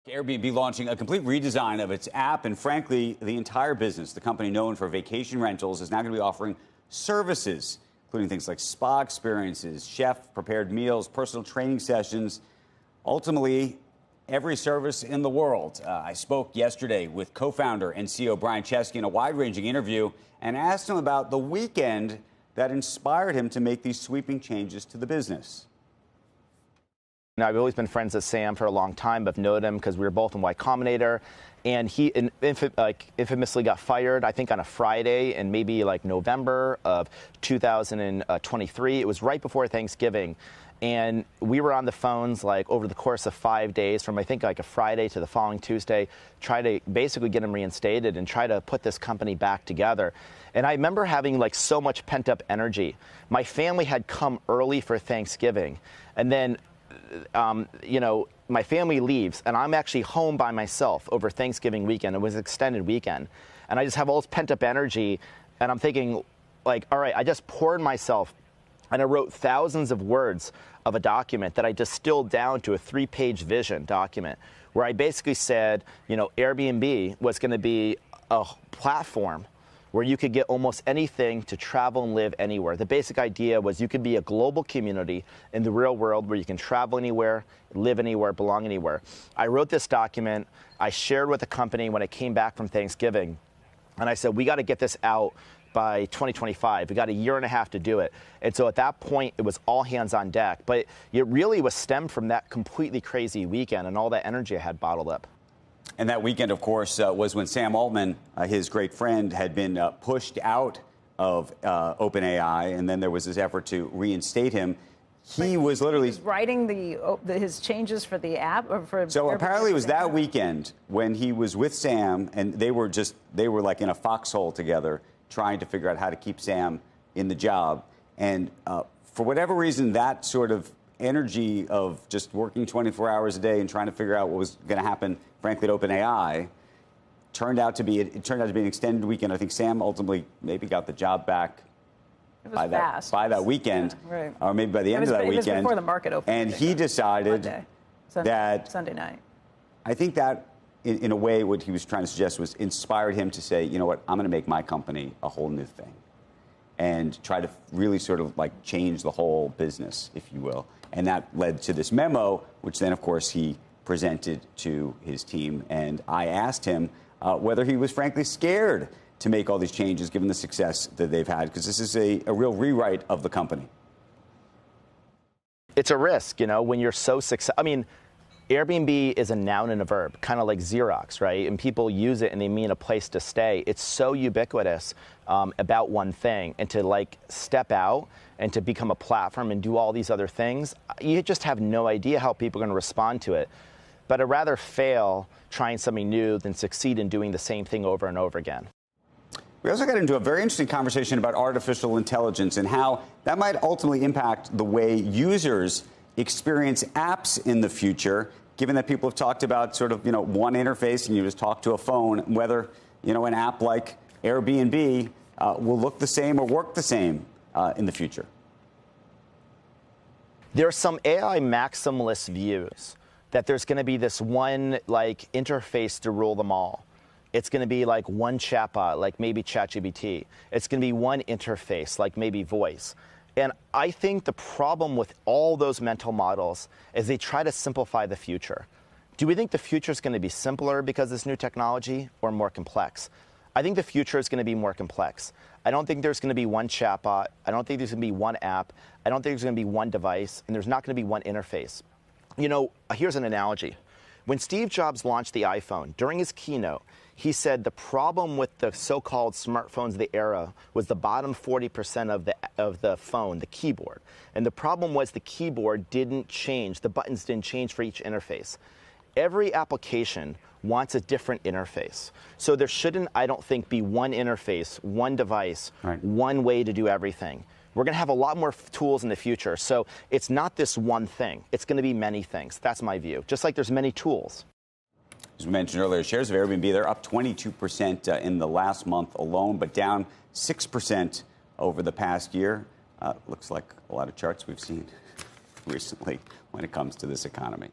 Airbnb launching a complete redesign of its app, and frankly, the entire business. The company known for vacation rentals is now going to be offering services, including things like spa experiences, chef-prepared meals, personal training sessions, ultimately every service in the world. I spoke yesterday with co-founder and CEO Brian Chesky in a wide-ranging interview and asked him about the weekend that inspired him to make these sweeping changes to the business. Now, I've always been friends with Sam for a long time. I've known him because we were both in Y Combinator, and he infamously got fired, I think, on a Friday in maybe like November of 2023. It was right before Thanksgiving, and we were on the phones like over the course of 5 days, from I think like a Friday to the following Tuesday, try to basically get him reinstated and try to put this company back together. And I remember having like so much pent-up energy. My family had come early for Thanksgiving, and then my family leaves, and I'm actually home by myself over Thanksgiving weekend. It was an extended weekend. And I just have all this pent-up energy, and I'm thinking, like, all right, I just poured myself, and I wrote thousands of words of a document that I distilled down to a 3-page vision document, where I basically said, Airbnb was going to be a platform where you could get almost anything to travel and live anywhere. The basic idea was you could be a global community in the real world where you can travel anywhere, live anywhere, belong anywhere. I wrote this document. I shared with the company when I came back from Thanksgiving. And I said, we got to get this out by 2025. We got a year and a half to do it. And so at that point, it was all hands on deck. But it really was stemmed from that completely crazy weekend and all that energy I had bottled up. And that weekend, of course, was when Sam Altman, his great friend, had been pushed out of OpenAI, and then there was this effort to reinstate him. He was literally writing his changes for the app. Or for so apparently it was that weekend when he was with Sam, and they were like in a foxhole together, trying to figure out how to keep Sam in the job. And for whatever reason, that sort of energy of just working 24 hours a day and trying to figure out what was going to happen, frankly, at OpenAI, turned out to be an extended weekend. I think Sam ultimately maybe got the job back by that weekend, yeah, right. Or maybe by the end of that weekend. It was before the market opened. And he decided Sunday night. I think that, in a way, what he was trying to suggest was inspired him to say, you know what, I'm going to make my company a whole new thing, and try to really sort of like change the whole business, if you will. And that led to this memo, which then, of course, he presented to his team. And I asked him whether he was frankly scared to make all these changes, given the success that they've had, because this is a real rewrite of the company. It's a risk, when you're so successful. I mean, Airbnb is a noun and a verb, kind of like Xerox, right? And people use it and they mean a place to stay. It's so ubiquitous about one thing. And to step out and to become a platform and do all these other things, you just have no idea how people are going to respond to it. But I'd rather fail trying something new than succeed in doing the same thing over and over again. We also got into a very interesting conversation about artificial intelligence and how that might ultimately impact the way users experience apps in the future, given that people have talked about sort of, one interface and you just talk to a phone, whether, an app like Airbnb will look the same or work the same in the future. There are some AI maximalist views that there's going to be this one interface to rule them all. It's going to be like one chatbot, like maybe ChatGPT. It's going to be one interface, like maybe voice. And I think the problem with all those mental models is they try to simplify the future. Do we think the future is going to be simpler because of this new technology, or more complex? I think the future is going to be more complex. I don't think there's going to be one chatbot. I don't think there's going to be one app. I don't think there's going to be one device, and there's not going to be one interface. Here's an analogy. When Steve Jobs launched the iPhone, during his keynote, he said the problem with the so-called smartphones of the era was the bottom 40% of the phone, the keyboard. And the problem was the keyboard didn't change. The buttons didn't change for each interface. Every application wants a different interface. So there shouldn't, I don't think, be one interface, one device, right, one way to do everything. We're going to have a lot more tools in the future. So it's not this one thing. It's going to be many things. That's my view. Just like there's many tools. As we mentioned earlier, shares of Airbnb, they're up 22% in the last month alone, but down 6% over the past year. Looks like a lot of charts we've seen recently when it comes to this economy.